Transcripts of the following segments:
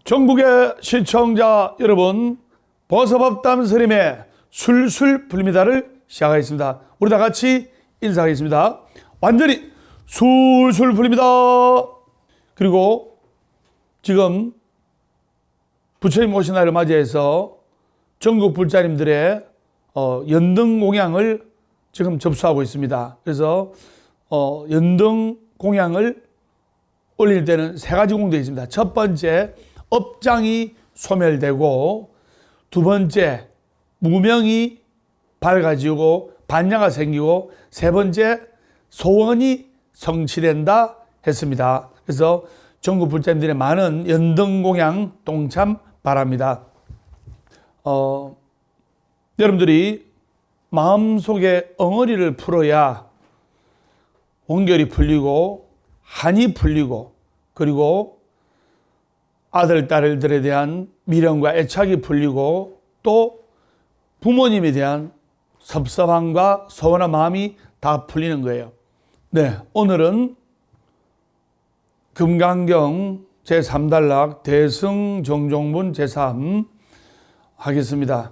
전국의 시청자 여러분, 버섯밥담 스님의 술술 풀립니다를 시작하겠습니다. 우리 다 같이 인사하겠습니다. 완전히 술술 풀립니다. 그리고 지금 부처님 오신 날을 맞이해서 전국 불자님들의 연등 공양을 지금 접수하고 있습니다. 그래서 연등 공양을 올릴 때는 세 가지 공덕이 있습니다. 첫 번째, 업장이 소멸되고, 두 번째, 무명이 밝아지고 반야가 생기고, 세 번째, 소원이 성취된다 했습니다. 그래서 전국 불자님들의 많은 연등 공양 동참 바랍니다. 여러분들이 마음속에 엉어리를 풀어야 원결이 풀리고 한이 풀리고, 그리고 아들, 딸들에 대한 미련과 애착이 풀리고, 또 부모님에 대한 섭섭함과 서운한 마음이 다 풀리는 거예요. 네, 오늘은 금강경 제3단락 대승정종문 제3 하겠습니다.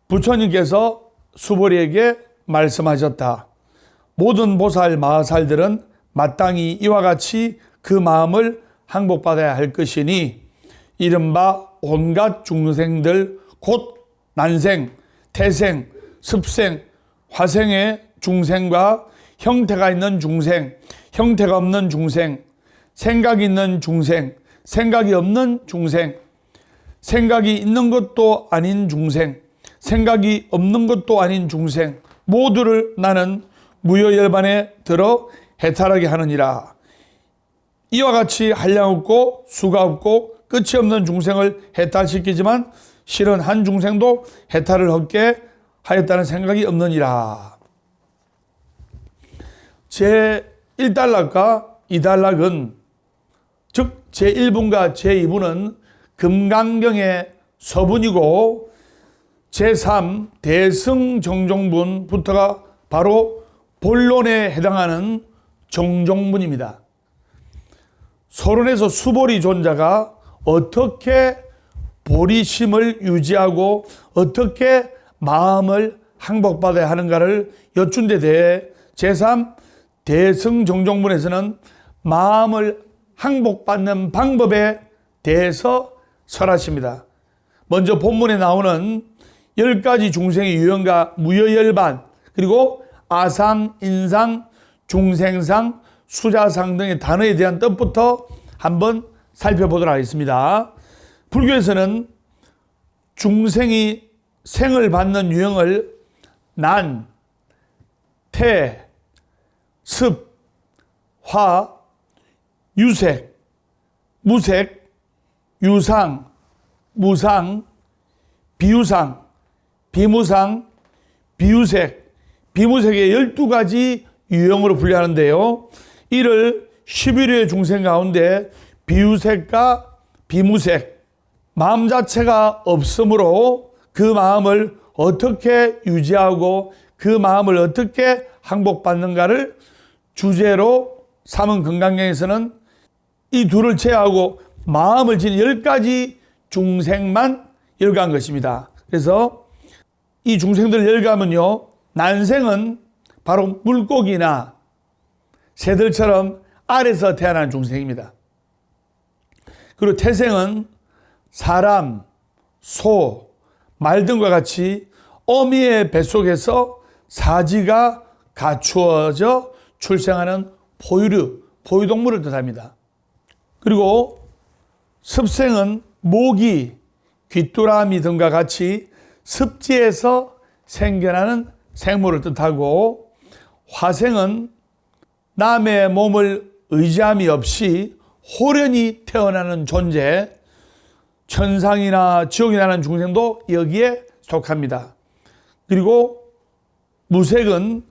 부처님께서 수보리에게 말씀하셨다. 모든 보살 마하살들은 마땅히 이와 같이 그 마음을 항복받아야 할 것이니, 이른바 온갖 중생들 곧 난생, 태생, 습생, 화생의 중생과 형태가 있는 중생, 형태가 없는 중생, 생각이 있는 중생, 생각이 없는 중생, 생각이 있는 것도 아닌 중생, 생각이 없는 것도 아닌 중생, 모두를 나는 무여열반에 들어 해탈하게 하느니라. 이와 같이 한량 없고 수가 없고 끝이 없는 중생을 해탈시키지만, 실은 한 중생도 해탈을 얻게 하였다는 생각이 없느니라. 제1단락과 2단락은, 즉 제1분과 제2분은 금강경의 서분이고, 제3 대승정종분부터가 바로 본론에 해당하는 정종분입니다. 서론에서 수보리 존자가 어떻게 보리심을 유지하고 어떻게 마음을 항복받아야 하는가를 여쭌 데 대해 제3 대승정종분에서는 마음을 항복받는 방법에 대해서 설하십니다. 먼저 본문에 나오는 10가지 중생의 유형과 무여열반, 그리고 아상, 인상, 중생상, 수자상 등의 단어에 대한 뜻부터 한번 살펴보도록 하겠습니다. 불교에서는 중생이 생을 받는 유형을 난, 태, 습, 화, 유색, 무색, 유상, 무상, 비유상, 비무상, 비유색, 비무색의 12가지 유형으로 분류하는데요. 이를 11위의 중생 가운데 비유색과 비무색, 마음 자체가 없으므로 그 마음을 어떻게 유지하고 그 마음을 어떻게 항복받는가를 주제로 삼은 금강경에서는 이 둘을 제외하고 마음을 지닌 10가지 중생만 열거한 것입니다. 그래서 이 중생들 열거하면요, 난생은 바로 물고기나 새들처럼 알에서 태어난 중생입니다. 그리고 태생은 사람, 소, 말 등과 같이 어미의 뱃속에서 사지가 갖추어져 출생하는 포유류, 포유동물을 뜻합니다. 그리고 습생은 모기, 귀뚜라미 등과 같이 습지에서 생겨나는 생물을 뜻하고, 화생은 남의 몸을 의지함이 없이 호련히 태어나는 존재, 천상이나 지옥이 나는 중생도 여기에 속합니다. 그리고 무색은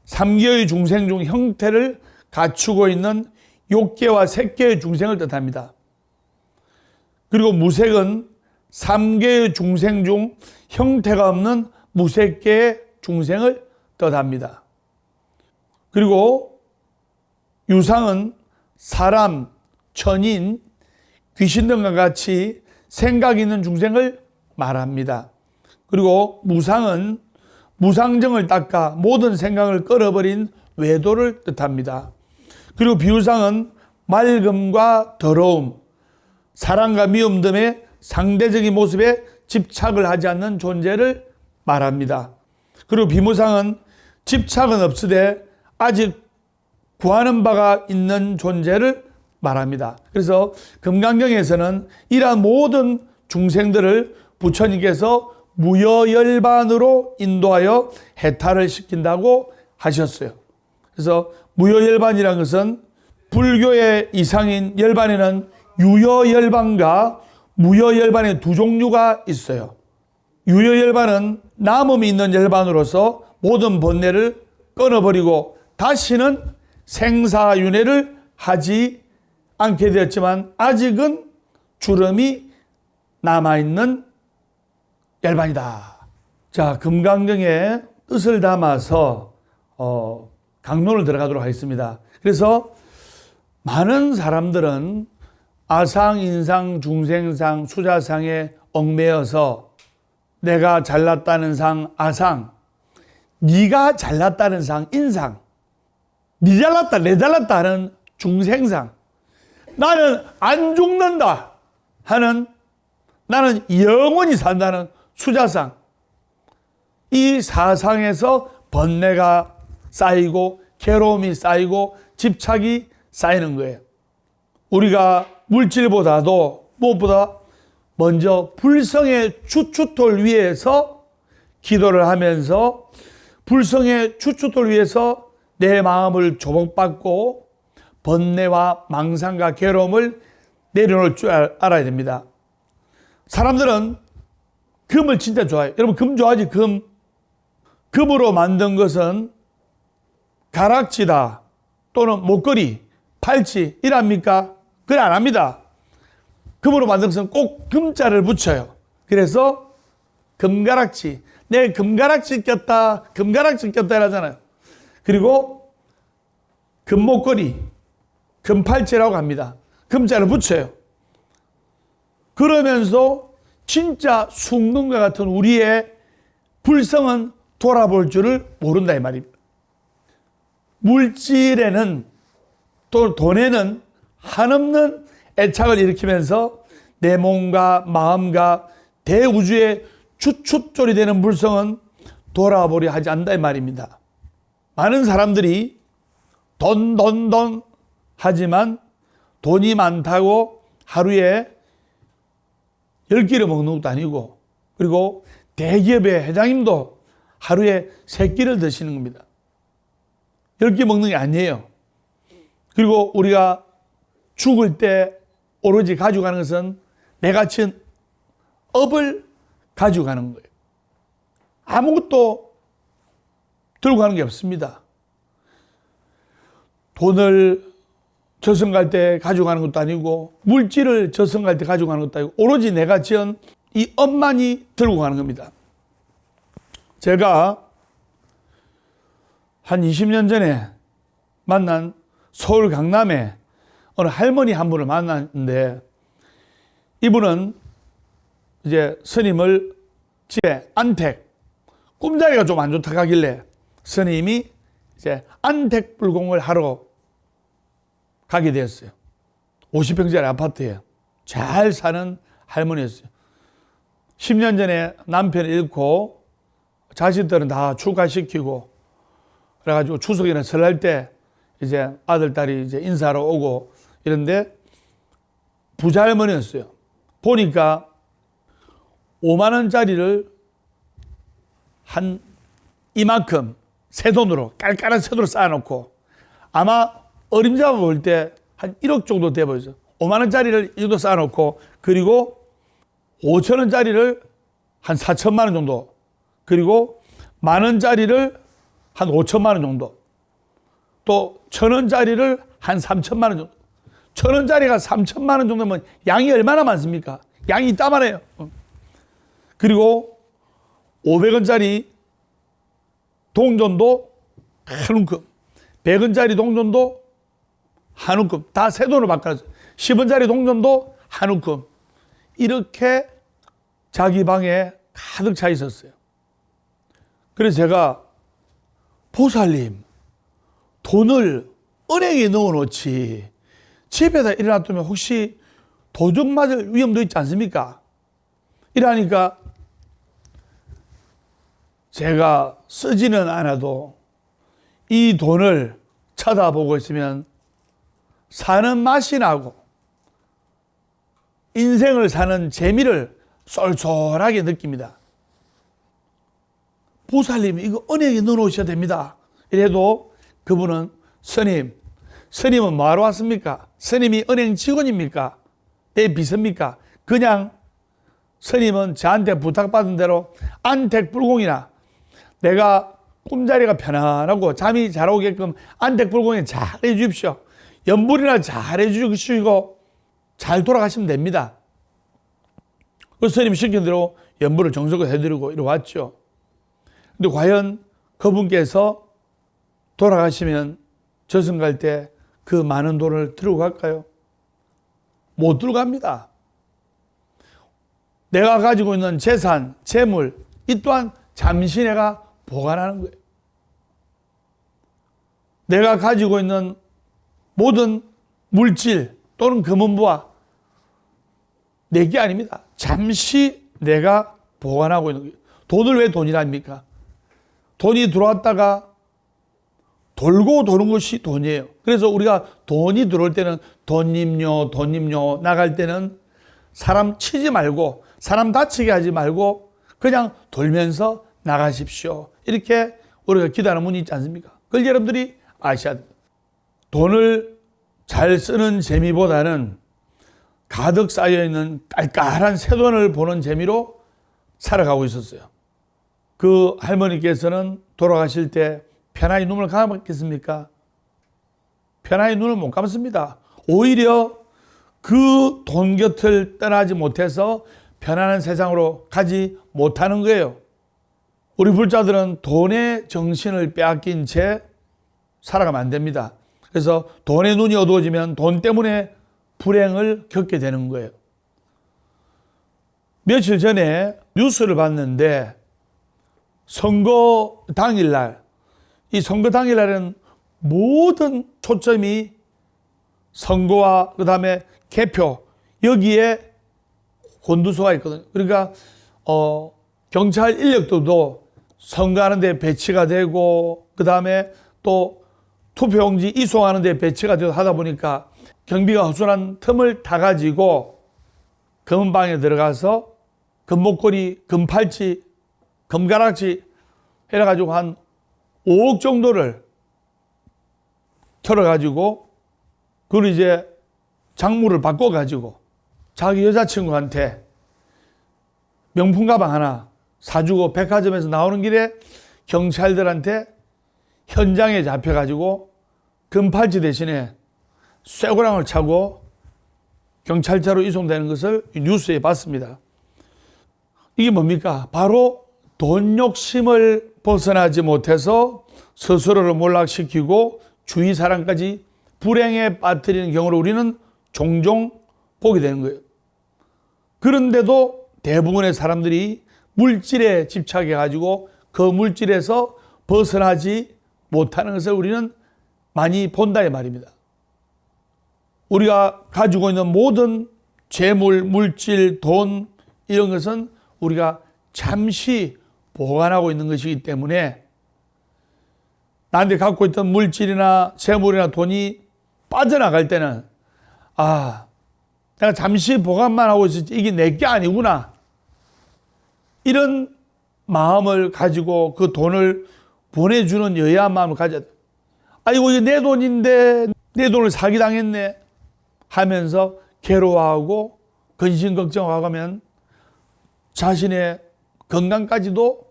3개의 중생 중 형태를 갖추고 있는 6개와 3개의 중생을 뜻합니다. 그리고 무색은 3개의 중생 중 형태가 없는 무색계의 중생을 뜻합니다. 그리고 유상은 사람, 천인, 귀신 등과 같이 생각 있는 중생을 말합니다. 그리고 무상은 무상정을 닦아 모든 생각을 끌어버린 외도를 뜻합니다. 그리고 비유상은 맑음과 더러움, 사랑과 미움 등의 상대적인 모습에 집착을 하지 않는 존재를 말합니다. 그리고 비무상은 집착은 없으되 아직 구하는 바가 있는 존재를 말합니다. 그래서 금강경에서는 이러한 모든 중생들을 부처님께서 무여열반으로 인도하여 해탈을 시킨다고 하셨어요. 그래서 무여열반이라는 것은 불교의 이상인 열반에는 유여열반과 무여열반의 두 종류가 있어요. 유여열반은 남음이 있는 열반으로서 모든 번뇌를 끊어버리고 다시는 생사윤회를 하지 않게 되었지만 아직은 주름이 남아있는 열반이다. 자, 금강경의 뜻을 담아서 강론을 들어가도록 하겠습니다. 그래서 많은 사람들은 아상, 인상, 중생상, 수자상에 얽매여서 내가 잘났다는 상, 아상, 네가 잘났다는 상, 인상, 네 잘났다, 내 잘났다 하는 중생상, 나는 안 죽는다 하는, 나는 영원히 산다는 수자상, 이 사상에서 번뇌가 쌓이고 괴로움이 쌓이고 집착이 쌓이는 거예요. 우리가 물질보다도 무엇보다 먼저 불성의 추추돌 위에서 기도를 하면서 불성의 추추돌 위에서 내 마음을 조복받고 번뇌와 망상과 괴로움을 내려놓을 줄 알아야 됩니다. 사람들은 금을 진짜 좋아해요. 여러분, 금 좋아하지? 금. 금으로 만든 것은 가락지다 또는 목걸이, 팔찌 이랍니까? 그래 안 합니다. 금으로 만든 것은 꼭 금자를 붙여요. 그래서 금가락지, 내 금가락지 꼈다, 금가락지 꼈다 이러잖아요. 그리고 금목걸이, 금팔찌라고 합니다. 금자를 붙여요. 그러면서 진짜 순금과 같은 우리의 불성은 돌아볼 줄을 모른다 이 말입니다. 물질에는 또 돈에는 한없는 애착을 일으키면서 내 몸과 마음과 대우주의 추춧돌이 되는 불성은 돌아보려 하지 않는다 이 말입니다. 많은 사람들이 돈 하지만 돈이 많다고 하루에 10끼를 먹는 것도 아니고, 그리고 대기업의 회장님도 하루에 3끼를 드시는 겁니다. 10끼 먹는 게 아니에요. 그리고 우리가 죽을 때 오로지 가져가는 것은 내가 지은 업을 가져가는 거예요. 아무것도 들고 가는 게 없습니다. 돈을 저승갈 때 가져가는 것도 아니고, 물질을 저승갈 때 가져가는 것도 아니고, 오로지 내가 지은 이 업만이 들고 가는 겁니다. 제가 한 20년 전에 만난 서울 강남에 어느 할머니 한 분을 만났는데, 이분은 이제 스님을 집에 안택, 꿈자리가 좀 안 좋다 하길래 스님이 이제 안택 불공을 하러 가게 되었어요. 50평짜리 아파트에 잘 사는 할머니였어요. 10년 전에 남편을 잃고 자식들은 다 출가시키고 그래가지고 추석이나 설날 때 이제 아들, 딸이 이제 인사하러 오고 이런데 부자 할머니였어요. 보니까 5만 원짜리를 한 이만큼 새 돈으로, 깔깔한 새 돈으로 쌓아놓고, 아마 어림잡아 볼 때 한 1억 정도 돼 보이죠. 5만 원짜리를 이 정도 쌓아놓고, 그리고 5천 원짜리를 한 4천만 원 정도, 그리고 만 원짜리를 한 5천만 원 정도, 또 1,000원짜리를 한 3천만 원 정도. 1,000원짜리가 3천만 원 정도면 양이 얼마나 많습니까? 양이 이따만해요. 그리고 500원짜리 동전도 한 움큼, 100원짜리 동전도 한 움큼, 다 새 돈으로 바꿔놨어요. 10원짜리 동전도 한 움큼. 이렇게 자기 방에 가득 차 있었어요. 그래서 제가 보살님, 돈을 은행에 넣어놓지 집에다 일어났다면 혹시 도둑 맞을 위험도 있지 않습니까? 이러니까 제가 쓰지는 않아도 이 돈을 쳐다보고 있으면 사는 맛이 나고 인생을 사는 재미를 쏠쏠하게 느낍니다. 보살님, 이거 은행에 넣어놓으셔야 됩니다. 이래도 그분은 스님은 뭐하러 왔습니까? 스님이 은행 직원입니까? 내 비서입니까? 그냥 스님은 저한테 부탁받은 대로 안택불공이나 내가 꿈자리가 편안하고 잠이 잘 오게끔 안택불공에 잘 해주십시오. 연불이나 잘 해주시고 잘 돌아가시면 됩니다. 그 스님 시킨 대로 연불을 정석을 해드리고 이러 왔죠. 근데 과연 그분께서 돌아가시면 저승 갈 때 그 많은 돈을 들고 갈까요? 못 들고 갑니다. 내가 가지고 있는 재산, 재물, 이 또한 잠시 내가 보관하는 거예요. 내가 가지고 있는 모든 물질 또는 금은부와 내게 아닙니다. 잠시 내가 보관하고 있는 거예요. 돈을 왜 돈이랍니까? 돈이 들어왔다가 돌고 도는 것이 돈이에요. 그래서 우리가 돈이 들어올 때는 돈님요 나갈 때는 사람 치지 말고 사람 다치게 하지 말고 그냥 돌면서 나가십시오. 이렇게 우리가 기도하는 문이 있지 않습니까? 그걸 여러분들이 아셔야 됩니다. 돈을 잘 쓰는 재미보다는 가득 쌓여있는 깔깔한 새돈을 보는 재미로 살아가고 있었어요. 그 할머니께서는 돌아가실 때 편안히 눈을 감았겠습니까? 편안히 눈을 못 감습니다. 오히려 그 돈 곁을 떠나지 못해서 편안한 세상으로 가지 못하는 거예요. 우리 불자들은 돈의 정신을 빼앗긴 채 살아가면 안 됩니다. 그래서 돈의 눈이 어두워지면 돈 때문에 불행을 겪게 되는 거예요. 며칠 전에 뉴스를 봤는데 선거 당일날, 이 선거 당일날은 모든 초점이 선거와 그 다음에 개표, 여기에 곤두서가 있거든요. 그러니까 경찰 인력들도 선거하는 데 배치가 되고 그 다음에 또 투표용지 이송하는 데 배치가 되고 하다 보니까 경비가 허술한 틈을 타가지고 검은방에 들어가서 금목걸이, 금팔찌, 금가락지 해가지고 한 5억 정도를 털어가지고 그걸 이제 장물을 바꿔가지고 자기 여자친구한테 명품 가방 하나 사주고 백화점에서 나오는 길에 경찰들한테 현장에 잡혀가지고 금팔찌 대신에 쇠고랑을 차고 경찰차로 이송되는 것을 뉴스에 봤습니다. 이게 뭡니까? 바로 돈 욕심을 벗어나지 못해서 스스로를 몰락시키고 주위 사람까지 불행에 빠뜨리는 경우를 우리는 종종 보게 되는 거예요. 그런데도 대부분의 사람들이 물질에 집착해가지고 그 물질에서 벗어나지 못하는 것을 우리는 많이 본다 이 말입니다. 우리가 가지고 있는 모든 재물, 물질, 돈 이런 것은 우리가 잠시 보관하고 있는 것이기 때문에 나한테 갖고 있던 물질이나 재물이나 돈이 빠져나갈 때는 내가 잠시 보관만 하고 있었지 이게 내게 아니구나. 이런 마음을 가지고 그 돈을 보내주는 여야한 마음을 가져야 돼. 아이고 이게 내 돈인데 내 돈을 사기당했네 하면서 괴로워하고 근심 걱정하고 하면 자신의 건강까지도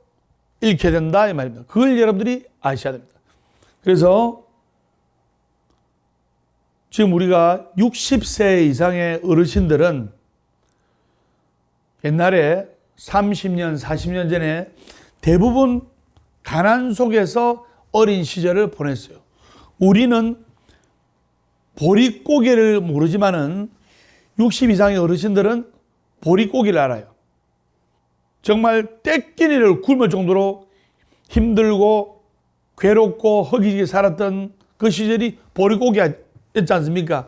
잃게 된다 이 말입니다. 그걸 여러분들이 아셔야 됩니다. 그래서 지금 우리가 60세 이상의 어르신들은 옛날에 30년, 40년 전에 대부분 가난 속에서 어린 시절을 보냈어요. 우리는 보릿고개를 모르지만은 60 이상의 어르신들은 보릿고기를 알아요. 정말 떼끼니를 굶을 정도로 힘들고 괴롭고 허기지게 살았던 그 시절이 보릿고기였지 않습니까?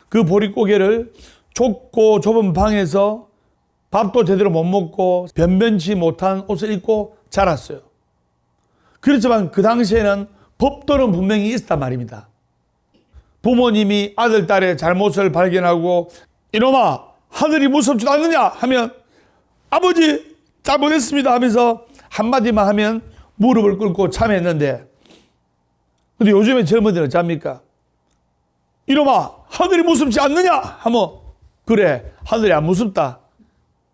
그 보릿고개를 좁고 좁은 방에서 밥도 제대로 못 먹고 변변치 못한 옷을 입고 자랐어요. 그렇지만 그 당시에는 법도는 분명히 있었단 말입니다. 부모님이 아들, 딸의 잘못을 발견하고 이놈아 하늘이 무섭지도 않느냐 하면 아버지 잘못했습니다 하면서 한마디만 하면 무릎을 꿇고 참했는데, 근데 요즘에 젊은이들은 어쩝니까? 이놈아 하늘이 무섭지 않느냐 하면 그래 하늘이 안 무섭다.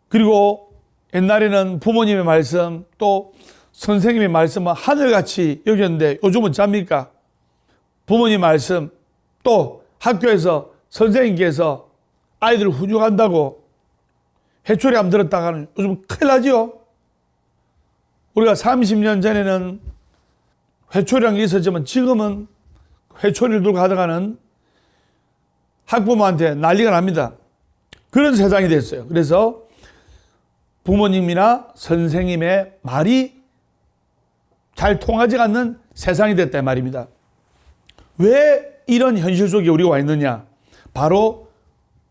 그리고 옛날에는 부모님의 말씀 또 선생님의 말씀은 하늘같이 여겼는데 요즘은 어쩝니까? 부모님 말씀 또 학교에서 선생님께서 아이들 훈육한다고 회초리 한번 들었다가는 요즘 큰일 나지요. 우리가 30년 전에는 회초리란 게 있었지만 지금은 회초리를 들고 가다가는 학부모한테 난리가 납니다. 그런 세상이 됐어요. 그래서 부모님이나 선생님의 말이 잘 통하지 않는 세상이 됐단 말입니다. 왜 이런 현실 속에 우리가 와 있느냐? 바로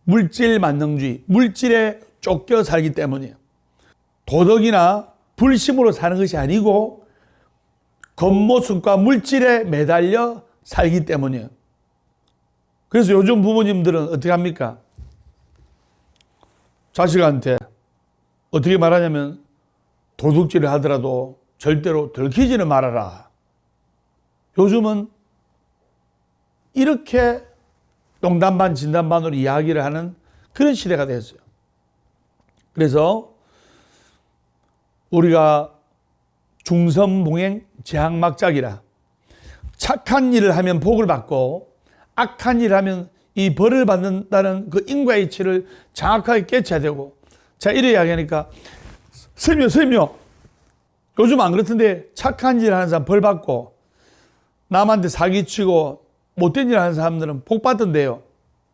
물질 만능주의, 물질에 쫓겨 살기 때문이에요. 도덕이나 불심으로 사는 것이 아니고 겉모습과 물질에 매달려 살기 때문이에요. 그래서 요즘 부모님들은 어떻게 합니까? 자식한테 어떻게 말하냐면 도둑질을 하더라도 절대로 들키지는 말아라. 요즘은 이렇게 농담 반 진담 반으로 이야기를 하는 그런 시대가 됐어요. 그래서 우리가 중선봉행 재앙막작이라, 착한 일을 하면 복을 받고 악한 일을 하면 이 벌을 받는다는 그 인과이치를 정확하게 깨쳐야 되고, 자 이래 이야기하니까 스님요 요즘 안 그렇던데 착한 일을 하는 사람 벌 받고 남한테 사기치고 못된 일을 하는 사람들은 복 받던데요.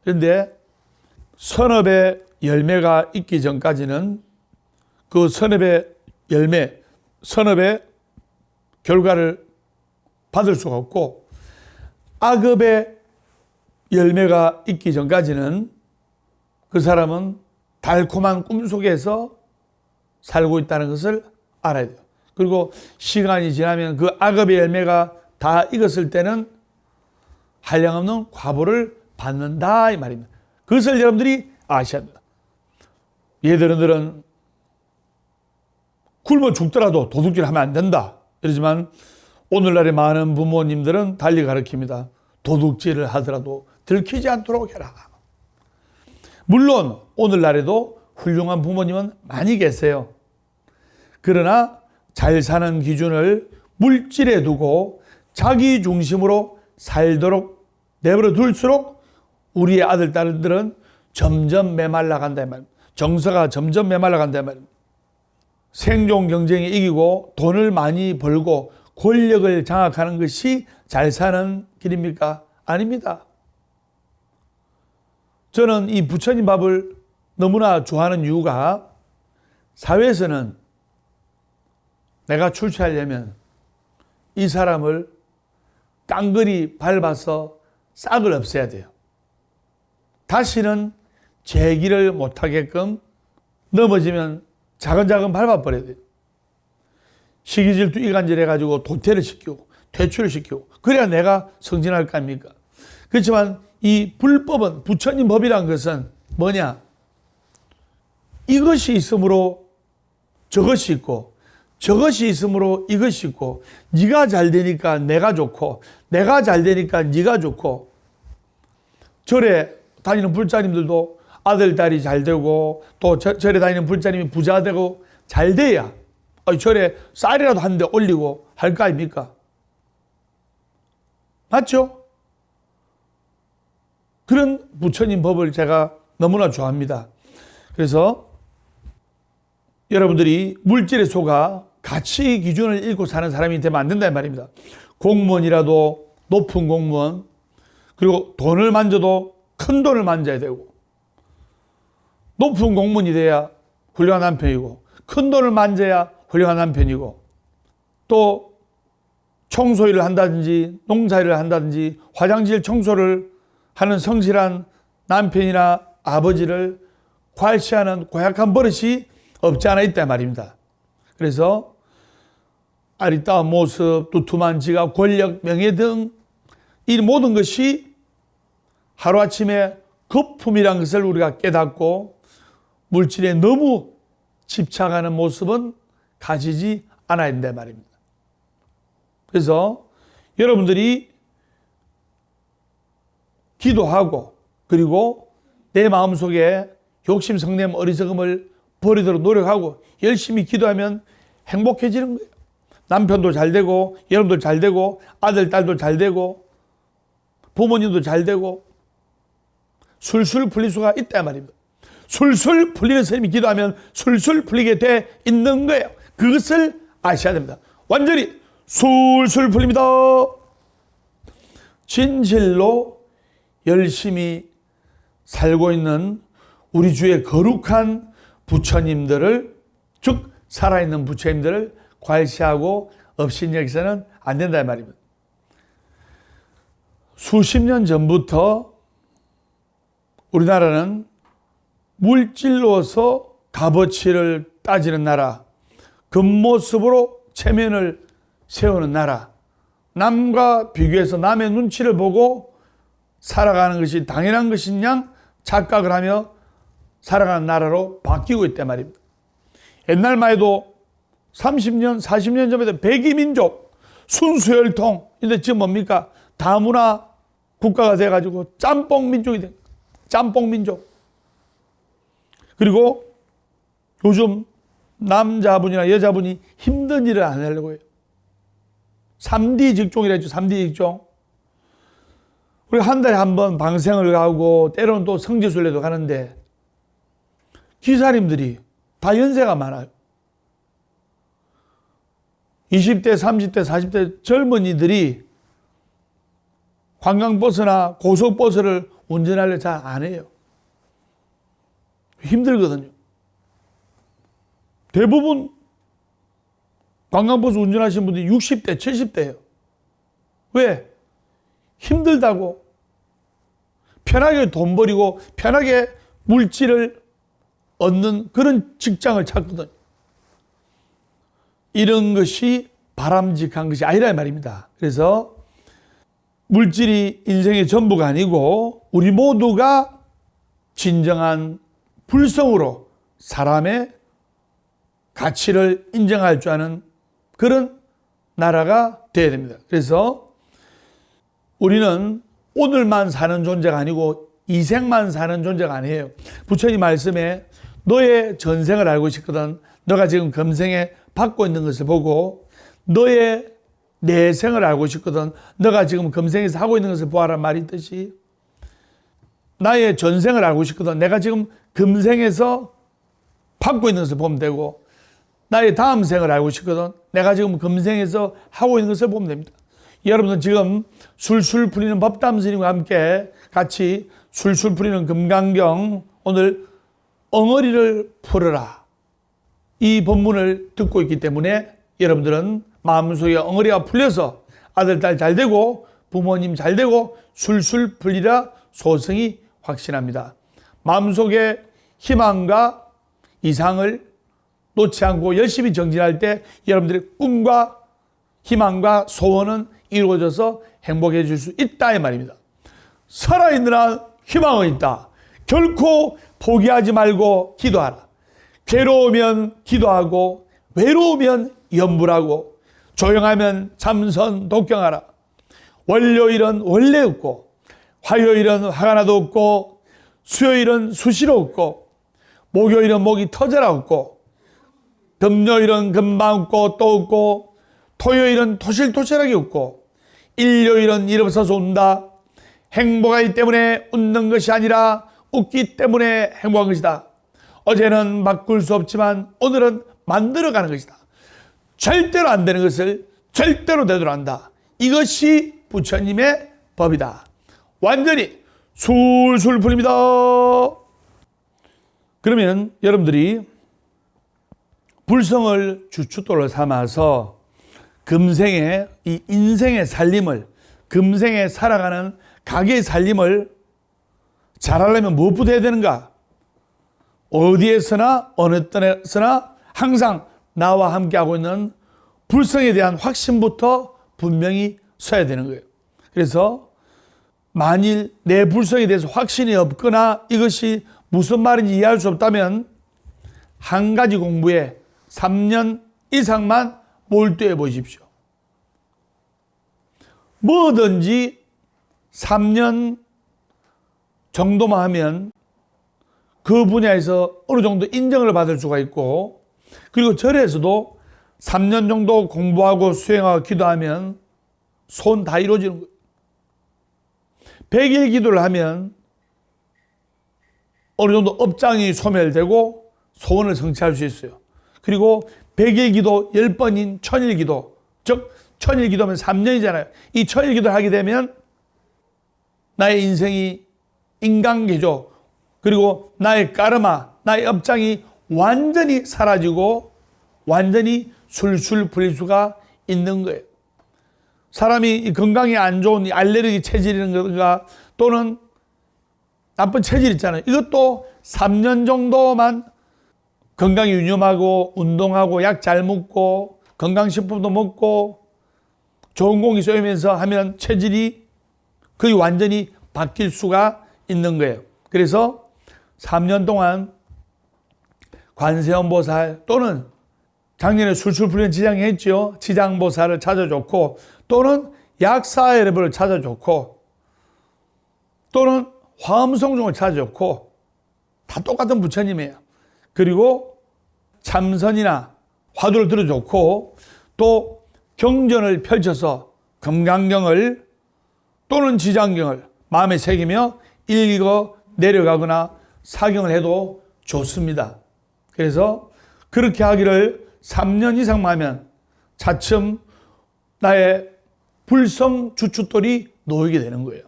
그런데 선업의 열매가 있기 전까지는 그 선업의 열매, 선업의 결과를 받을 수가 없고, 악업의 열매가 있기 전까지는 그 사람은 달콤한 꿈속에서 살고 있다는 것을 알아야 돼요. 그리고 시간이 지나면 그 악업의 열매가 다 익었을 때는 한량없는 과보를 받는다 이 말입니다. 그것을 여러분들이 아셔야 합니다. 얘들은 굶어 죽더라도 도둑질 하면 안 된다 이러지만 오늘날의 많은 부모님들은 달리 가르칩니다. 도둑질을 하더라도 들키지 않도록 해라. 물론 오늘날에도 훌륭한 부모님은 많이 계세요. 그러나 잘 사는 기준을 물질에 두고 자기 중심으로 살도록 내버려 둘수록 우리의 아들, 딸들은 점점 메말라 간다 말입니다. 정서가 점점 메말라 간다 말입니다. 생존 경쟁에 이기고 돈을 많이 벌고 권력을 장악하는 것이 잘 사는 길입니까? 아닙니다. 저는 이 부처님 밥을 너무나 좋아하는 이유가 사회에서는 내가 출세하려면 이 사람을 깡그리 밟아서 싹을 없애야 돼요. 다시는 재기를 못하게끔 넘어지면 자근자근 밟아버려야 돼요. 시기질투 이간질 해가지고 도태를 시키고 퇴출을 시키고 그래야 내가 성진할 거 아닙니까? 그렇지만 이 불법은 부처님 법이란 것은 뭐냐? 이것이 있으므로 저것이 있고 저것이 있으므로 이것이 있고 네가 잘 되니까 내가 좋고 내가 잘 되니까 네가 좋고 절에 다니는 불자님들도 아들, 딸이 잘 되고 또 절에 다니는 불자님이 부자 되고 잘 돼야 절에 쌀이라도 한 대 올리고 할 거 아닙니까? 맞죠? 그런 부처님 법을 제가 너무나 좋아합니다. 그래서 여러분들이 물질에 속아 가치 기준을 잃고 사는 사람이 되면 안 된다는 말입니다. 공무원이라도 높은 공무원, 그리고 돈을 만져도 큰 돈을 만져야 되고 높은 공무원이 돼야 훌륭한 남편이고, 큰 돈을 만져야 훌륭한 남편이고, 또 청소일을 한다든지 농사일을 한다든지 화장실 청소를 하는 성실한 남편이나 아버지를 괄시하는 고약한 버릇이 없지 않아 있다 말입니다. 그래서 아리따운 모습, 두툼한 지갑, 권력, 명예 등 이 모든 것이 하루아침에 거품이란 것을 우리가 깨닫고 물질에 너무 집착하는 모습은 가지지 않아야 된다 말입니다. 그래서 여러분들이 기도하고 그리고 내 마음속에 욕심, 성냄, 어리석음을 버리도록 노력하고 열심히 기도하면 행복해지는 거예요. 남편도 잘 되고 여러분도 잘 되고 아들, 딸도 잘 되고 부모님도 잘 되고 술술 풀릴 수가 있다 말입니다. 술술 풀리는 스님이 기도하면 술술 풀리게 돼 있는 거예요. 그것을 아셔야 됩니다. 완전히 술술 풀립니다. 진실로 열심히 살고 있는 우리 주의 거룩한 부처님들을, 즉 살아있는 부처님들을 괄시하고 업신여기서는 안 된다 이 말입니다. 수십 년 전부터 우리나라는 물질로서 값어치를 따지는 나라, 겉모습으로 체면을 세우는 나라, 남과 비교해서 남의 눈치를 보고 살아가는 것이 당연한 것인 양 착각을 하며 살아가는 나라로 바뀌고 있단 말입니다. 옛날만 해도 30년, 40년 전에도 백이민족, 순수혈통, 근데 지금 뭡니까? 다문화 국가가 돼가지고 짬뽕민족이 된 거예요. 짬뽕민족. 그리고 요즘 남자분이나 여자분이 힘든 일을 안 하려고 해요. 3D 직종이라 했죠. 3D 직종. 우리 한 달에 한 번 방생을 가고 때로는 또 성지순례도 가는데 기사님들이 다 연세가 많아요. 20대, 30대, 40대 젊은이들이 관광버스나 고속버스를 운전하려 잘 안 해요. 힘들거든요. 대부분 관광버스 운전하시는 분들이 60대, 70대예요. 왜? 힘들다고. 편하게 돈 버리고 편하게 물질을 얻는 그런 직장을 찾거든요. 이런 것이 바람직한 것이 아니라 말입니다. 그래서 물질이 인생의 전부가 아니고 우리 모두가 진정한 불성으로 사람의 가치를 인정할 줄 아는 그런 나라가 되어야 됩니다. 그래서 우리는 오늘만 사는 존재가 아니고 이생만 사는 존재가 아니에요. 부처님 말씀에 너의 전생을 알고 싶거든. 너가 지금 금생에 받고 있는 것을 보고 너의 내생을 알고 싶거든. 너가 지금 금생에서 하고 있는 것을 보아라 말이 있듯이 나의 전생을 알고 싶거든. 내가 지금 금생에서 받고 있는 것을 보면 되고 나의 다음 생을 알고 싶거든. 내가 지금 금생에서 하고 있는 것을 보면 됩니다. 여러분은 지금 술술 풀리는 법담 스님과 함께 같이 술술 풀리는 금강경 오늘 엉어리를 풀어라 이 본문을 듣고 있기 때문에 여러분들은 마음속에 엉어리가 풀려서 아들, 딸 잘 되고 부모님 잘 되고 술술 풀리라 소성이 확신합니다. 마음속에 희망과 이상을 놓지 않고 열심히 정진할 때 여러분들의 꿈과 희망과 소원은 이루어져서 행복해질 수 있다 이 말입니다. 살아있는 한 희망은 있다. 결코 포기하지 말고 기도하라. 괴로우면 기도하고 외로우면 염불하고 조용하면 참선 독경하라. 월요일은 원래 없고 화요일은 화가 나도 없고 수요일은 수시로 없고 목요일은 목이 터져라 없고 금요일은 금방 없고 또 없고 토요일은 토실토실하게 웃고 일요일은 일어서서 운다. 행복하기 때문에 웃는 것이 아니라 웃기 때문에 행복한 것이다. 어제는 바꿀 수 없지만 오늘은 만들어가는 것이다. 절대로 안 되는 것을 절대로 되도록 한다. 이것이 부처님의 법이다. 완전히 술술 풀립니다. 그러면 여러분들이 불성을 주춧돌로 삼아서 금생의 이 인생의 살림을, 금생에 살아가는 가게의 살림을 잘하려면 무엇부터 해야 되는가? 어디에서나 어느 때서나 항상 나와 함께하고 있는 불성에 대한 확신부터 분명히 서야 되는 거예요. 그래서 만일 내 불성에 대해서 확신이 없거나 이것이 무슨 말인지 이해할 수 없다면 한 가지 공부에 3년 이상만 몰두해 보십시오. 뭐든지 3년 정도만 하면 그 분야에서 어느 정도 인정을 받을 수가 있고, 그리고 절에서도 3년 정도 공부하고 수행하고 기도하면 소원 다 이루어지는 거예요. 100일 기도를 하면 어느 정도 업장이 소멸되고 소원을 성취할 수 있어요. 그리고 100일 기도 10번인 천일 기도, 즉 천일 기도면 3년이잖아요. 이 천일 기도를 하게 되면 나의 인생이 인간계죠. 그리고 나의 까르마, 나의 업장이 완전히 사라지고 완전히 술술 풀릴 수가 있는 거예요. 사람이 건강이 안 좋은 알레르기 체질이라든가 또는 나쁜 체질 있잖아요. 이것도 3년 정도만 건강이 유념하고 운동하고 약 잘 먹고 건강식품도 먹고 좋은 공기 쏘면서 하면 체질이 거의 완전히 바뀔 수가 있는 거예요. 그래서 3년 동안 관세음보살 또는 작년에 술술 풀린 지장이 했죠. 지장보살을 찾아줬고 또는 약사여러분을 찾아줬고 또는 화엄성중을 찾아줬고 다 똑같은 부처님이에요. 그리고 참선이나 화두를 들어줬고 또 경전을 펼쳐서 금강경을 또는 지장경을 마음에 새기며 읽어 내려가거나 사경을 해도 좋습니다. 그래서 그렇게 하기를 3년 이상만 하면 차츰 나의 불성 주춧돌이 놓이게 되는 거예요.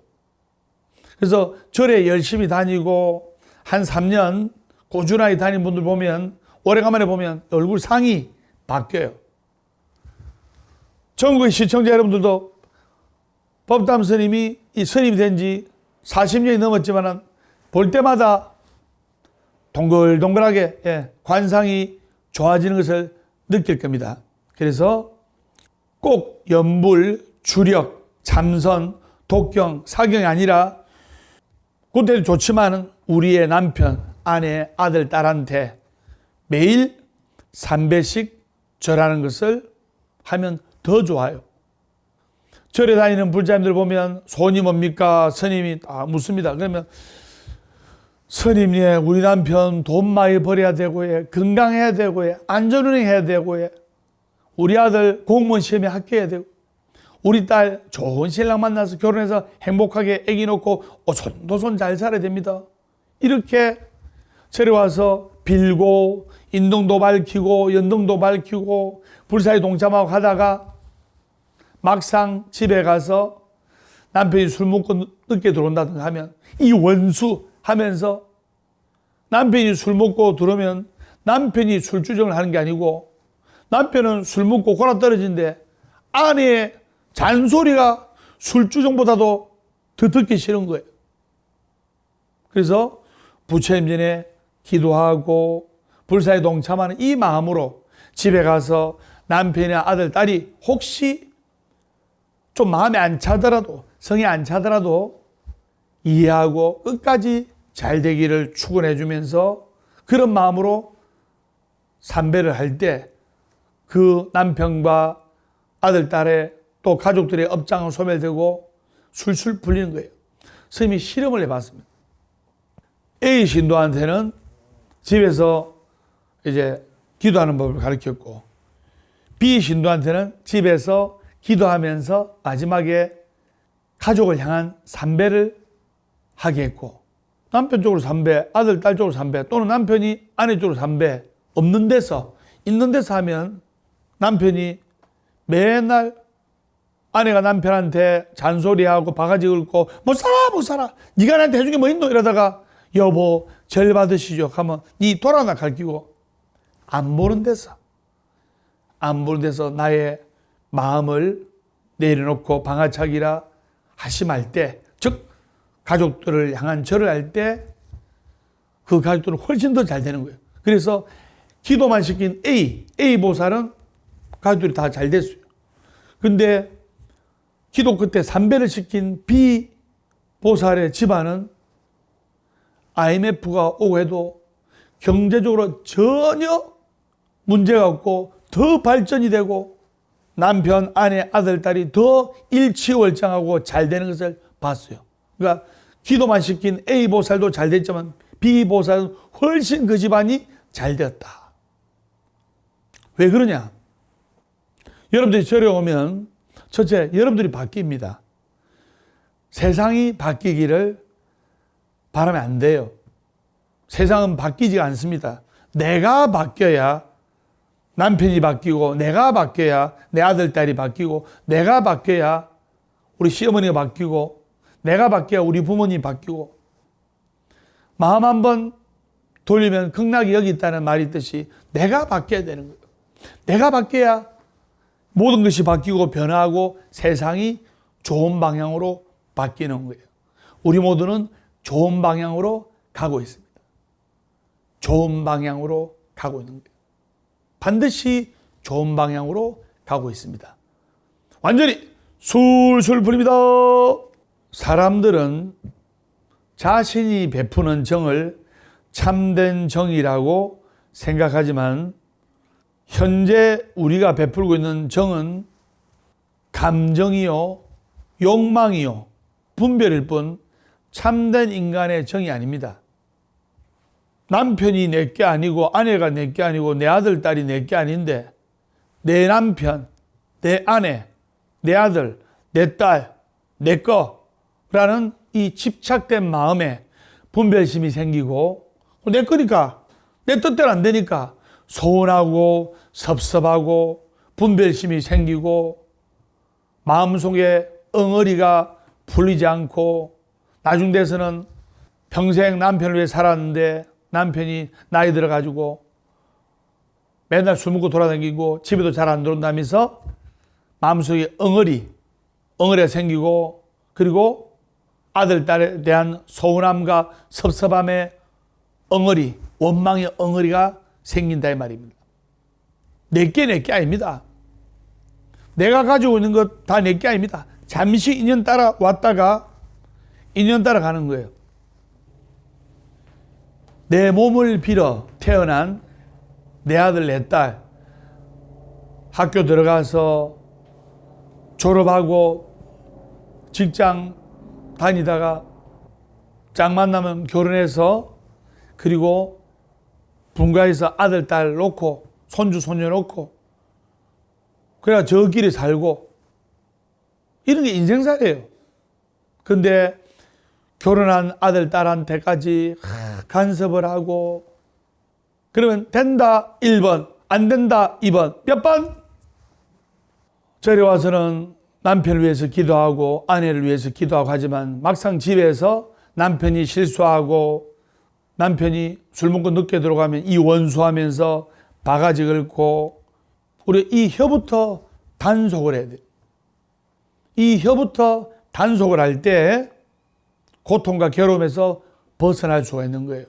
그래서 절에 열심히 다니고 한 3년 꾸준하게 다니는 분들 보면 오래간만에 보면 얼굴 상이 바뀌어요. 전국의 시청자 여러분들도 법담 스님이 이 스님이 된 지 40년이 넘었지만 볼 때마다 동글동글하게 관상이 좋아지는 것을 느낄 겁니다. 그래서 꼭 연불, 주력, 참선, 독경, 사경이 아니라 그때도 좋지만 우리의 남편, 아내, 아들, 딸한테 매일 3배씩 절하는 것을 하면 더 좋아요. 절에 다니는 불자님들 보면 소원이 뭡니까? 스님이 다 묻습니다. 그러면 스님, 예, 우리 남편 돈 많이 벌어야 되고, 예, 건강해야 되고, 예, 안전운행 해야 되고, 예, 우리 아들 공무원 시험에 합격해야 되고, 우리 딸 좋은 신랑 만나서 결혼해서 행복하게 아기 놓고 오손도손 잘 살아야 됩니다. 이렇게 절에 와서 빌고 인등도 밝히고 연등도 밝히고 불사에 동참하고 하다가 막상 집에 가서 남편이 술 먹고 늦게 들어온다든가 하면 이 원수 하면서 남편이 술 먹고 들어오면 남편이 술주정을 하는 게 아니고 남편은 술 먹고 골아 떨어진데 아내의 잔소리가 술주정보다도 더 듣기 싫은 거예요. 그래서 부처님 전에 기도하고 불사에 동참하는 이 마음으로 집에 가서 남편이나 아들, 딸이 혹시 좀 마음에 안 차더라도 성에 안 차더라도 이해하고 끝까지 잘 되기를 축원해 주면서 그런 마음으로 삼배를 할 때 그 남편과 아들, 딸의 또 가족들의 업장은 소멸되고 술술 풀리는 거예요. 스님이 실험을 해봤습니다. A 신도한테는 집에서 이제 기도하는 법을 가르쳤고 B 신도한테는 집에서 기도하면서 마지막에 가족을 향한 삼배를 하게 했고 남편 쪽으로 삼배, 아들, 딸 쪽으로 삼배 또는 남편이 아내 쪽으로 삼배 없는 데서 있는 데서 하면 남편이 맨날 아내가 남편한테 잔소리하고 바가지 긁고 못 살아 네가 나한테 해준 게 뭐 있노 이러다가 여보 절 받으시죠 하면 니 돌아나 가르치고 안 보는 데서 나의 마음을 내려놓고 방아차기라 하심할 때, 즉 가족들을 향한 절을 할 때 그 가족들은 훨씬 더 잘 되는 거예요. 그래서 기도만 시킨 A 보살은 가족들이 다 잘 됐어요. 근데 기도 끝에 3배를 시킨 B 보살의 집안은 IMF가 오고 해도 경제적으로 전혀 문제가 없고 더 발전이 되고 남편, 아내, 아들, 딸이 더 일치월장하고 잘 되는 것을 봤어요. 그러니까 기도만 시킨 A 보살도 잘 됐지만 B 보살은 훨씬 그 집안이 잘 되었다. 왜 그러냐? 여러분들이 절에 오면 첫째, 여러분들이 바뀝니다. 세상이 바뀌기를 바라면 안 돼요. 세상은 바뀌지 않습니다. 내가 바뀌어야 남편이 바뀌고, 내가 바뀌어야 내 아들, 딸이 바뀌고, 내가 바뀌어야 우리 시어머니가 바뀌고, 내가 바뀌어야 우리 부모님이 바뀌고, 마음 한번 돌리면 극락이 여기 있다는 말이 있듯이 내가 바뀌어야 되는 거예요. 내가 바뀌어야 모든 것이 바뀌고 변화하고 세상이 좋은 방향으로 바뀌는 거예요. 우리 모두는 좋은 방향으로 가고 있습니다. 좋은 방향으로 가고 있는 거예요. 반드시 좋은 방향으로 가고 있습니다. 완전히 술술 풀립니다. 사람들은 자신이 베푸는 정을 참된 정이라고 생각하지만 현재 우리가 베풀고 있는 정은 감정이요, 욕망이요, 분별일 뿐 참된 인간의 정이 아닙니다. 남편이 내게 아니고 아내가 내게 아니고 내 아들, 딸이 내게 아닌데 내 남편, 내 아내, 내 아들, 내 딸, 내 거라는 이 집착된 마음에 분별심이 생기고 내 거니까 내 뜻대로 안 되니까 서운하고 섭섭하고 분별심이 생기고 마음속에 엉어리가 풀리지 않고 나중 돼서는 평생 남편을 위해 살았는데 남편이 나이 들어가지고 맨날 술 먹고 돌아다니고 집에도 잘 안 들어온다면서 마음속에 엉어리가 생기고 그리고 아들, 딸에 대한 서운함과 섭섭함의 엉어리, 원망의 엉어리가 생긴다 이 말입니다. 내게 아닙니다. 내가 가지고 있는 것 다 내게 아닙니다. 잠시 인연 따라 왔다가 인연 따라 가는 거예요. 내 몸을 빌어 태어난 내 아들, 내 딸 학교 들어가서 졸업하고 직장 다니다가 짝 만나면 결혼해서 그리고 분가해서 아들, 딸 놓고 손주, 손녀 놓고 그래야 저 길에 살고 이런 게 인생살이에요. 근데 결혼한 아들, 딸한테까지 간섭을 하고 그러면 된다 1번, 안 된다 2번, 몇 번? 절에 와서는 남편을 위해서 기도하고 아내를 위해서 기도하고 하지만 막상 집에서 남편이 실수하고 남편이 술 먹고 늦게 들어가면 이 원수하면서 바가지 긁고 우리 이 혀부터 단속을 해야 돼요. 이 혀부터 단속을 할 때 고통과 괴로움에서 벗어날 수가 있는 거예요.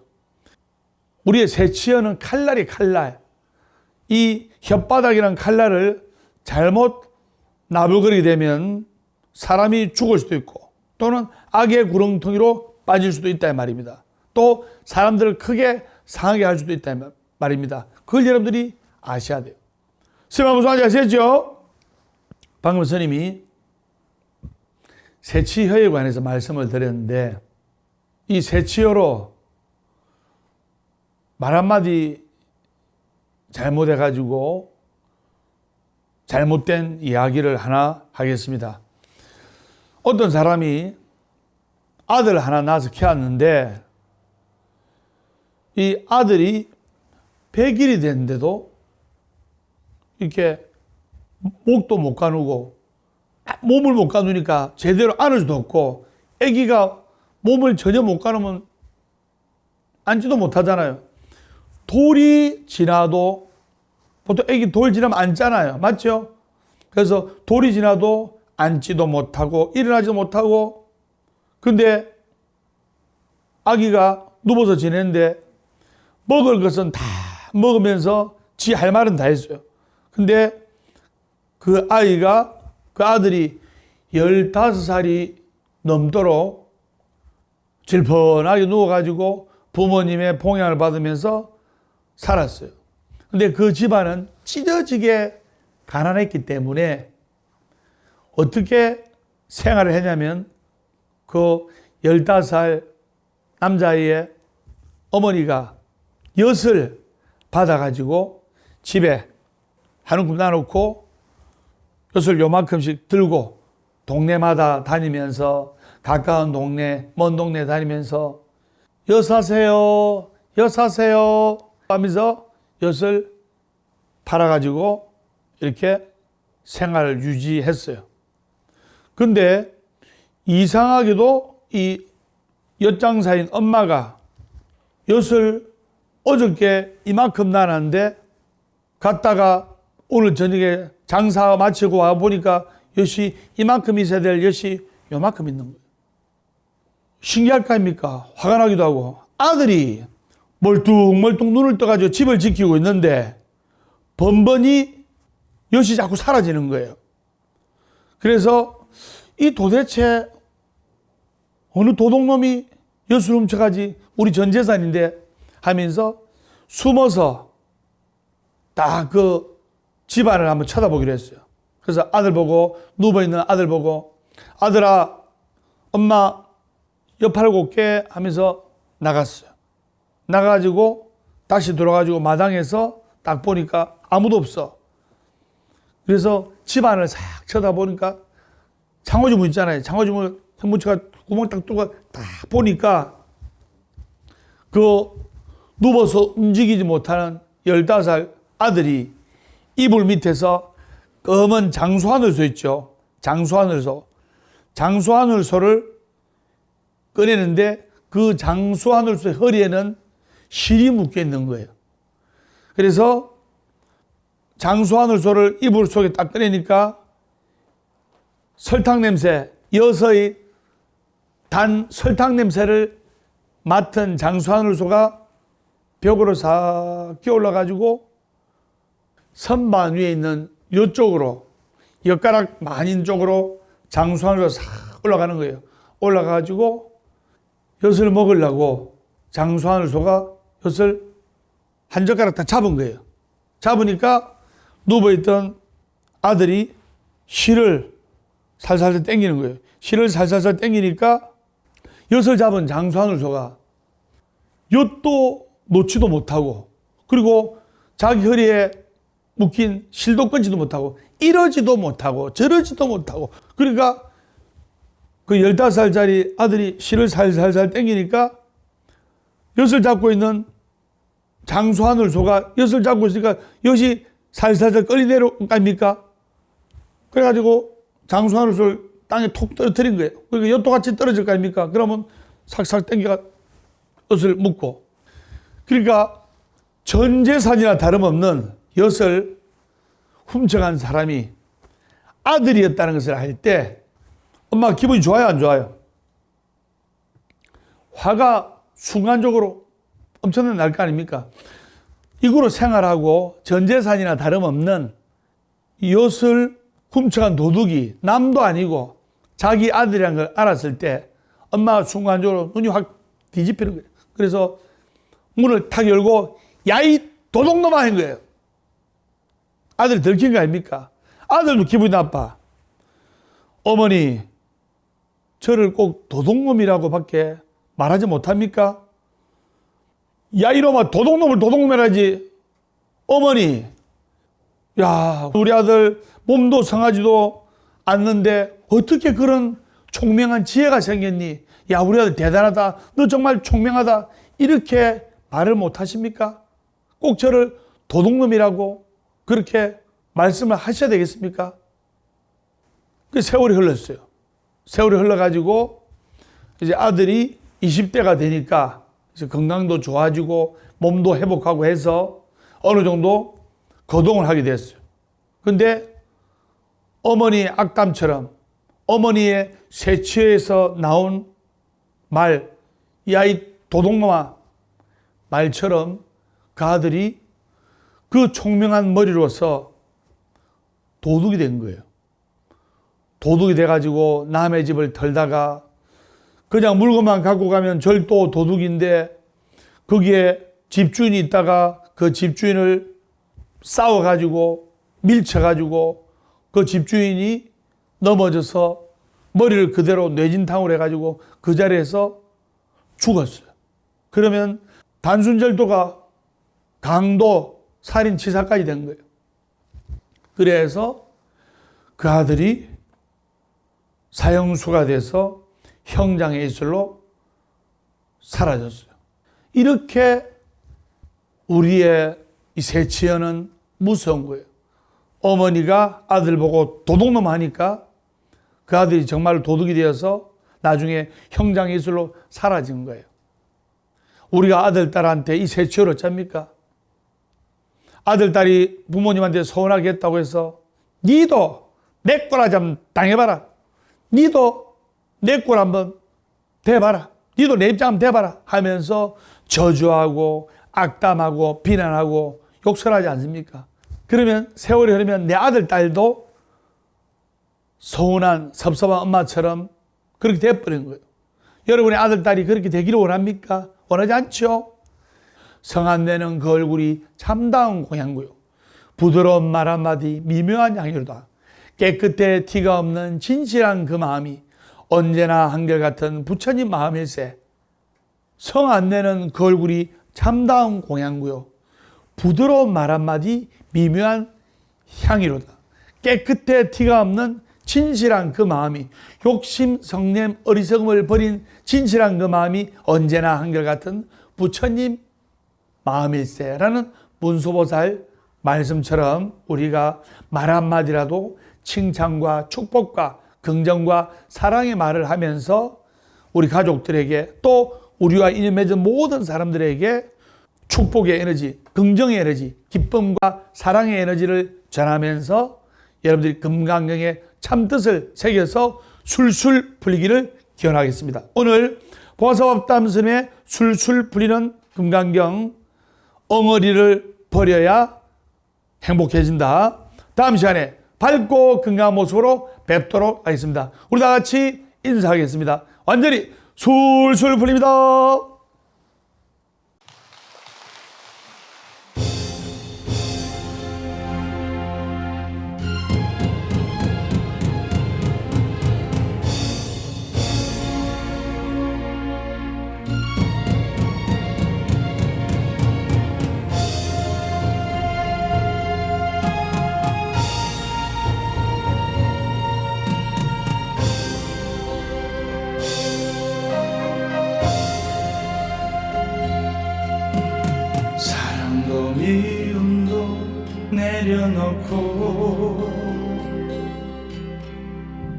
우리의 새치어는 칼날이 칼날. 이 혓바닥이라는 칼날을 잘못 나불거리게 되면 사람이 죽을 수도 있고 또는 악의 구렁텅이로 빠질 수도 있다 말입니다. 또 사람들을 크게 상하게 할 수도 있다 말입니다. 그걸 여러분들이 아셔야 돼요. 스님아 무슨 말인지 아시겠죠? 방금 스님이 새치혀에 관해서 말씀을 드렸는데 이 새치혀로 말 한마디 잘못해가지고 잘못된 이야기를 하나 하겠습니다. 어떤 사람이 아들 하나 낳아서 키웠는데 이 아들이 100일이 됐는데도 이렇게 목도 못 가누고 몸을 못 가누니까 제대로 안을 수도 없고 아기가 몸을 전혀 못 가누면 앉지도 못하잖아요. 돌이 지나도 보통 애기 돌 지나면 앉잖아요. 맞죠? 그래서 돌이 지나도 앉지도 못하고 일어나지도 못하고, 근데 아기가 누워서 지내는데 먹을 것은 다 먹으면서 지 할 말은 다 했어요. 근데 그 아들이 15살이 넘도록 질펀하게 누워가지고 부모님의 봉양을 받으면서 살았어요. 근데 그 집안은 찢어지게 가난했기 때문에 어떻게 생활을 했냐면, 그 15살 남자아이의 어머니가 엿을 받아가지고 집에 한 움큼 놔놓고 엿을 요만큼씩 들고 동네마다 다니면서, 가까운 동네, 먼 동네 다니면서 엿 사세요, 엿 사세요 하면서 엿을 팔아가지고 이렇게 생활을 유지했어요. 근데 이상하게도 이 엿장사인 엄마가 엿을 어저께 이만큼 나눴는데 갔다가 오늘 저녁에 장사 마치고 와 보니까 엿이 이만큼 있어야 될 엿이 요만큼 있는 거예요. 신기할 거 아닙니까? 화가 나기도 하고. 아들이 멀뚱멀뚱 눈을 떠가지고 집을 지키고 있는데 번번이 엿이 자꾸 사라지는 거예요. 그래서 이 도대체 어느 도둑놈이 엿을 훔쳐가지, 우리 전 재산인데 하면서 숨어서 딱 그 집안을 한번 쳐다보기로 했어요. 그래서 아들 보고, 누워있는 아들 보고, 아들아, 엄마 엿 팔고 올게 하면서 나갔어요. 나가가지고 다시 들어가지고 마당에서 딱 보니까 아무도 없어. 그래서 집안을 싹 쳐다보니까 창호지문 있잖아요. 창호지문을 현무치가 구멍 딱 뚫고 딱 보니까 그 누워서 움직이지 못하는 15살 아들이 이불 밑에서 검은 장수하늘소 있죠. 장수하늘소를 꺼내는데 그 장수하늘소의 허리에는 실이 묶여 있는 거예요. 그래서 장수하늘소를 이불 속에 딱 꺼내니까 설탕 냄새, 엿의 단 설탕 냄새를 맡은 장수하늘소가 벽으로 싹 끼어올라가지고 선반 위에 있는 이쪽으로, 엿가락 만인 쪽으로 장수하늘소 싹 올라가는 거예요. 올라가가지고 엿을 먹으려고 장수하늘소가 엿을 한 젓가락 다 잡은 거예요. 잡으니까 누워있던 아들이 실을 살살살 당기는 거예요. 실을 살살살 당기니까 엿을 잡은 장수하늘소가 엿도 놓지도 못하고, 그리고 자기 허리에 묶인 실도 끊지도 못하고, 이러지도 못하고 저러지도 못하고, 그러니까 그 15살짜리 아들이 실을 살살살 당기니까 엿을 잡고 있는 장수하늘소가 엿을 잡고 있으니까 엿이 살살살 끌이 내려갑니까? 그래가지고 장수하늘소를 땅에 톡 떨어뜨린 거예요. 그러니까 엿도 같이 떨어질 거 아닙니까? 그러면 삭삭 당겨가 엿을 묶고, 그러니까 전 재산이나 다름없는 엿을 훔쳐간 사람이 아들이었다는 것을 알 때 엄마가 기분이 좋아요, 안 좋아요? 화가 순간적으로 엄청나게 날 거 아닙니까? 이거로 생활하고 전 재산이나 다름없는 엿을 훔쳐간 도둑이 남도 아니고 자기 아들이라는 걸 알았을 때 엄마가 순간적으로 눈이 확 뒤집히는 거예요. 그래서 문을 탁 열고 야이 도둑놈아 한 거예요. 아들이 들킨 거 아닙니까? 아들도 기분이 나빠. 어머니, 저를 꼭 도둑놈이라고 밖에 말하지 못합니까? 야, 이놈아, 도둑놈을 도둑놈이라지. 어머니, 야, 우리 아들 몸도 성하지도 않는데 어떻게 그런 총명한 지혜가 생겼니? 야, 우리 아들 대단하다. 너 정말 총명하다. 이렇게 말을 못 하십니까? 꼭 저를 도둑놈이라고 그렇게 말씀을 하셔야 되겠습니까? 그 세월이 흘렀어요. 세월이 흘러가지고 이제 아들이 20대가 되니까 그래서 건강도 좋아지고 몸도 회복하고 해서 어느 정도 거동을 하게 됐어요. 근데 어머니 악담처럼 어머니의 새치에서 나온 말, 이 아이 도둑놈아 말처럼 그 아들이 그 총명한 머리로서 도둑이 된 거예요. 도둑이 돼가지고 남의 집을 털다가 그냥 물건만 갖고 가면 절도 도둑인데 거기에 집주인이 있다가 그 집주인을 싸워가지고 밀쳐가지고 그 집주인이 넘어져서 머리를 그대로 뇌진탕으로 해가지고 그 자리에서 죽었어요. 그러면 단순 절도가 강도 살인치사까지 된 거예요. 그래서 그 아들이 사형수가 돼서 형장의 이슬로 사라졌어요. 이렇게 우리의 이 새치연은 무서운 거예요. 어머니가 아들 보고 도둑놈 하니까 그 아들이 정말 도둑이 되어서 나중에 형장의 이슬로 사라진 거예요. 우리가 아들, 딸한테 이 새치연 어쩝니까? 아들, 딸이 부모님한테 서운하게 했다고 해서 니도 내 꼴 좀 당해봐라. 니도 내 꼴 한번 대봐라. 니도 내 입장 한번 대봐라 하면서 저주하고 악담하고 비난하고 욕설하지 않습니까? 그러면 세월이 흐르면 내 아들, 딸도 서운한 섭섭한 엄마처럼 그렇게 돼버린 거예요. 여러분의 아들, 딸이 그렇게 되기를 원합니까? 원하지 않죠? 성안내는 그 얼굴이 참다운 공양구요. 부드러운 말 한마디 미묘한 향유로다. 깨끗해 티가 없는 진실한 그 마음이 언제나 한결같은 부처님 마음일세. 성안내는 그 얼굴이 참다운 공양구요. 부드러운 말 한마디 미묘한 향이로다. 깨끗해 티가 없는 진실한 그 마음이, 욕심, 성냄, 어리석음을 버린 진실한 그 마음이 언제나 한결같은 부처님 마음일세라는 문수보살 말씀처럼 우리가 말 한마디라도 칭찬과 축복과 긍정과 사랑의 말을 하면서 우리 가족들에게 또 우리와 인연 맺은 모든 사람들에게 축복의 에너지, 긍정의 에너지, 기쁨과 사랑의 에너지를 전하면서 여러분들이 금강경의 참뜻을 새겨서 술술 풀리기를 기원하겠습니다. 오늘 보아사법담선의 술술 풀리는 금강경 엉어리를 버려야 행복해진다. 다음 시간에 밝고 건강한 모습으로 뵙도록 하겠습니다. 우리 다 같이 인사하겠습니다. 완전히 술술 풀립니다. 사랑도 미움도 내려놓고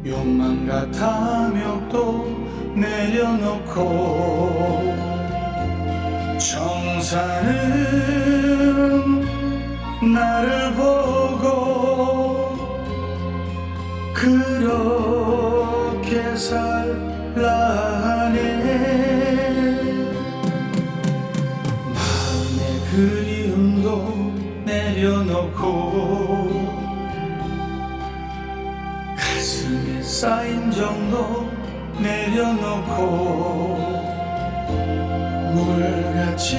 욕망과 탐욕도 내려놓고 정사는 나를 보고 그렇게 살라네. 그리움도 내려놓고 가슴에 쌓인 정도 내려놓고 물같이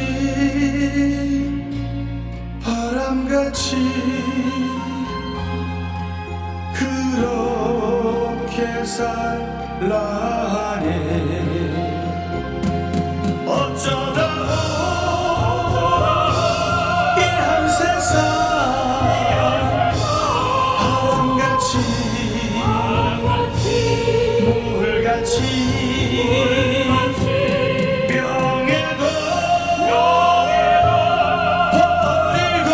바람같이 그렇게 살라네. 어쩌다 물같이 병에도 버리고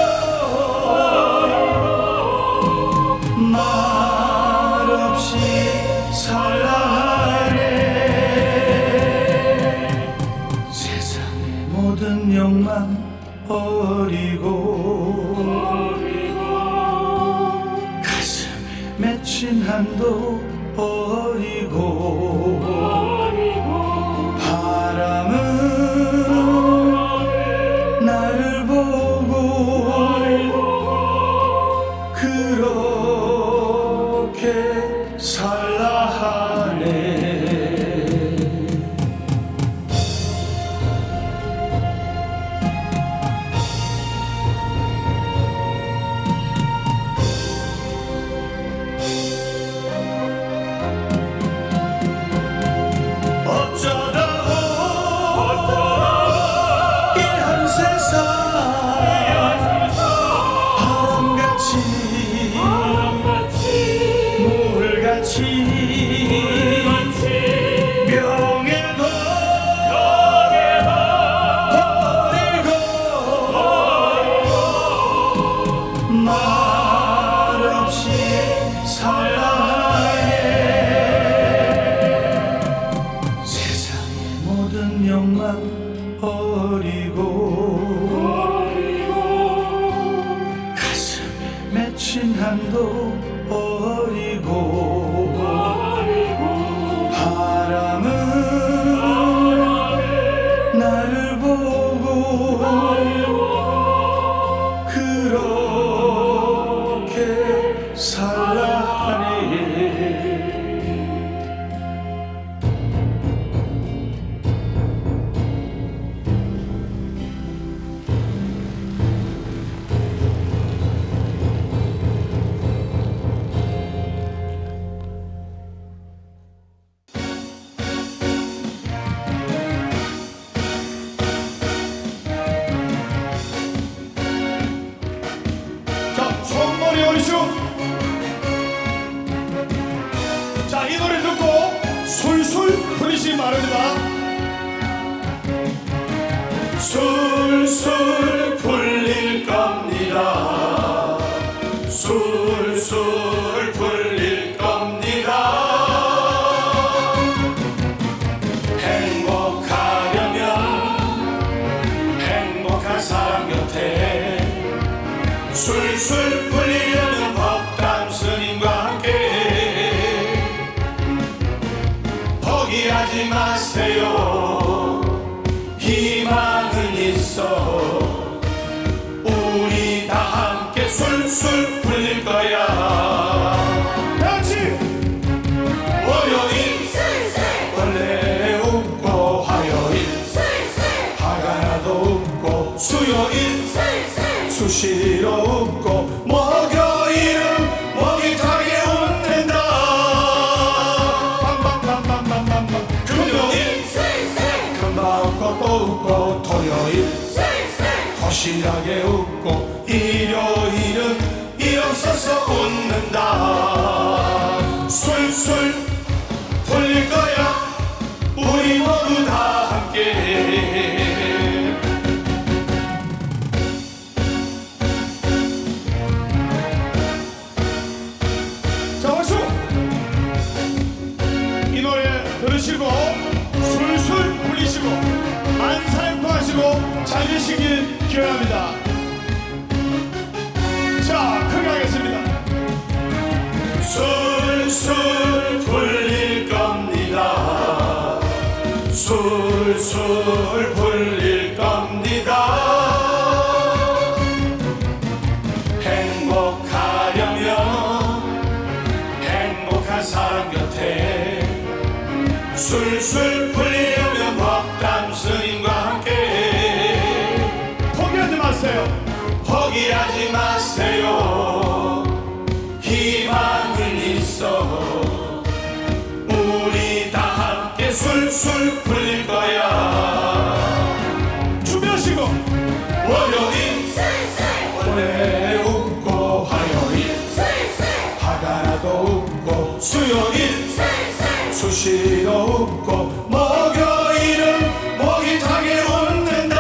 말없이 살라네. 모든 욕망 버리고 가슴에 맺힌 한도 버리고 바람은 나를 보고 그렇게 살라 하네. 한도 버리고 바람은 나를 보고 그렇게 살아가네. 자, 이 노래 듣고 술술 풀리시기 바랍니다. 술술 풀릴 겁니다. 술술 풀릴 겁니다. 행복하려면 행복한 사람 곁에 술술 풀리려면 법담 스님과 함께 포기하지 마세요. 희망은 있어. 우리 다 함께 술술 풀릴 거야. 같이 월요일 술술 원래 웃고 화요일 술술 화가 나도 웃고 수요일 술술 수시로 웃고 목요일은 목이 타게 웃는다. 빵빵빵빵빵빵빵 금요일 술술 금방 웃고 또 웃고 토요일 술술 허실하게 웃고 일요일은 일어서서 웃는다. 술술 풀릴 거야. 우리 모두 다 함께. 들으시고 술술 풀리시고 만사형통하시고 잘 되시길 기원합니다. 자, 크게 하겠습니다. 술술 풀릴 겁니다. 술술 풀릴 겁니다. 행복하려면 행복한 사람 곁에 술술 풀리려면 법담 스님과 함께 포기하지 마세요. 포기하지 마세요. 희망은 있어. 우리 다 함께 술술 풀릴 거야. 준비하시고 월요일 술술 원래 웃고 화요일 술술 화가 나도 웃고 수요일 수시로 웃고 목요일은 목이 타게 웃는다.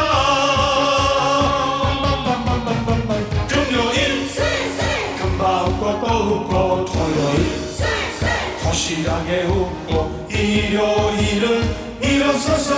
금요일 금방 웃고 또 웃고 토요일 허실하게 웃고 일요일은 일어서서